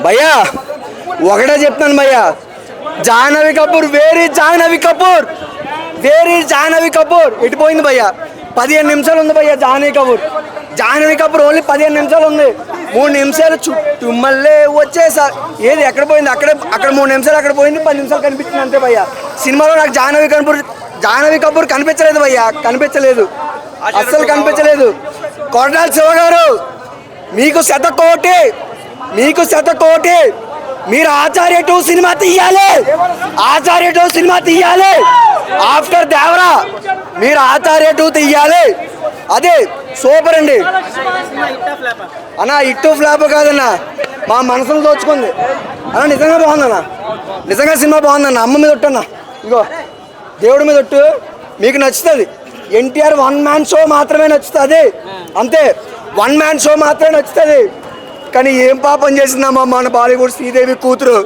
భయ్యా ఒకటే చెప్తాను భయ్యా, జాహ్నవి కపూర్ వేరీ జాహ్నవి కపూర్, వేరీ జాహ్నవి కపూర్ ఎటుపోయింది భయ్యా? 15 నిమిషాలు ఉంది భయ్యా జాహ్నవి కపూర్ ఓన్లీ 15 నిమిషాలు ఉంది. 3 నిమిషాలు చుట్టూ మళ్ళీ వచ్చేసా ఏది ఎక్కడ పోయింది? అక్కడ 3 నిమిషాలు అక్కడ పోయింది, 10 నిమిషాలు కనిపించింది అంతే భయ్యా. సినిమాలో నాకు జాహ్నవి కపూర్ కనిపించలేదు భయ్యా, కనిపించలేదు, అస్సలు కనిపించలేదు. కొరటాల శివ గారు మీకు శతకోటి, మీరు ఆచార్య 2 సినిమా తీయాలి, ఆఫ్టర్ దేవరా మీరు ఆచార్య 2 తీయాలి. అదే సూపర్ అండి అన్న. ఇట్టు ఫ్లాప్ కాదన్నా, మా మనసును దోచుకుంది అన్న. నిజంగా బాగుందన్న, నిజంగా సినిమా బాగుందన్న. అమ్మ మీద ఒట్టన్న, ఇగో దేవుడి మీద ఒట్టు, మీకు నచ్చుతుంది. ఎన్టీఆర్ 1 మ్యాన్ షో మాత్రమే నచ్చుతుంది అంతే, 1 మ్యాన్ షో మాత్రమే నచ్చుతుంది. కానీ ఏం పాపం చేసిందమ్మా మన బాలీవుడ్ శ్రీదేవి కూతురు,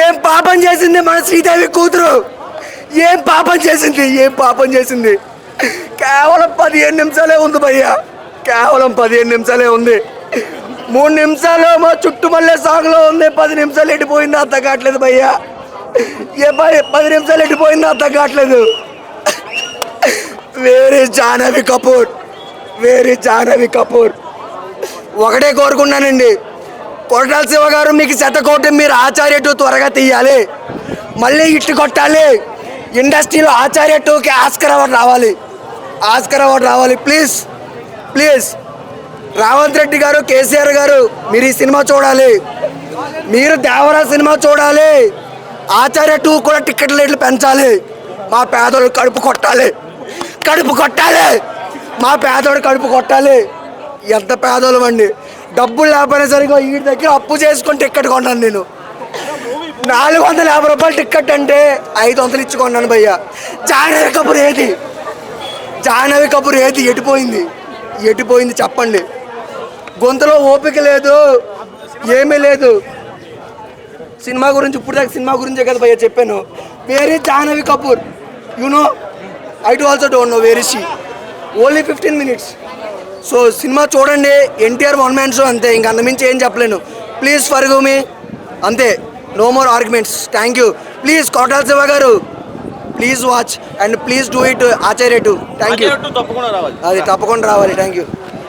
ఏం పాపం చేసింది మన శ్రీదేవి కూతురు, ఏం పాపం చేసింది. కేవలం 15 నిమిషాలే ఉంది భయ్యా, కేవలం 15 నిమిషాలే ఉంది. 3 నిమిషాలు మా చుట్టుమల్లే సాగులో ఉంది, 10 నిమిషాలు ఎట్టిపోయిందో అర్థం కావట్లేదు భయ్యా. 10 నిమిషాలు ఎట్టిపోయిందో అర్థం కావట్లేదు. వేరీ జాహ్నవి కపూర్ ఒకటే కోరుకున్నానండి, కొరటాల శివ గారు మీకు శతకోటి, మీరు ఆచార్య 2 త్వరగా తీయాలి, మళ్ళీ ఇట్టు కొట్టాలి. ఇండస్ట్రీలో ఆచార్య 2కి ఆస్కర్ అవార్డు రావాలి. ప్లీజ్ రావంత్ రెడ్డి గారు, కేసీఆర్ గారు మీరు ఈ సినిమా చూడాలి, మీరు దేవరా సినిమా చూడాలి. ఆచార్య 2 కూడా టికెట్ రేట్లు పెంచాలి. మా పేదోళ్ళు కడుపు కొట్టాలి, మా పేదోడు కడుపు కొట్టాలి. ఎంత పేదోళ్ళు అండి, డబ్బులు లేకపోయినా సరిగా వీటి దగ్గర అప్పు చేసుకొని టికెట్ కొన్నాను నేను. 450 రూపాయలు టికెట్ అంటే 500 ఇచ్చి కొన్నాను భయ్యా. జాహ్నవి కపూర్ ఏది ఎటుపోయింది చెప్పండి. గొంతులో ఓపిక లేదు, ఏమీ లేదు. సినిమా గురించి ఇప్పుడు దాకా సినిమా గురించే కదా భయ్యా చెప్పాను. Very Janhvi Kapoor, I do also don't know where is she. Only 15 minutes. So cinema చూడండి, ఎన్టీఆర్ 1 మ్యాన్ షో అంతే, ఇంక అంతమించి ఏం చెప్పలేను. ప్లీజ్ ఫర్గివ్ మీ అంతే, no more arguments. Thank you. Please Koratala Siva గారు please watch and please do it Acharya 2. Thank you. అది తప్పకుండా రావాలి. Thank you.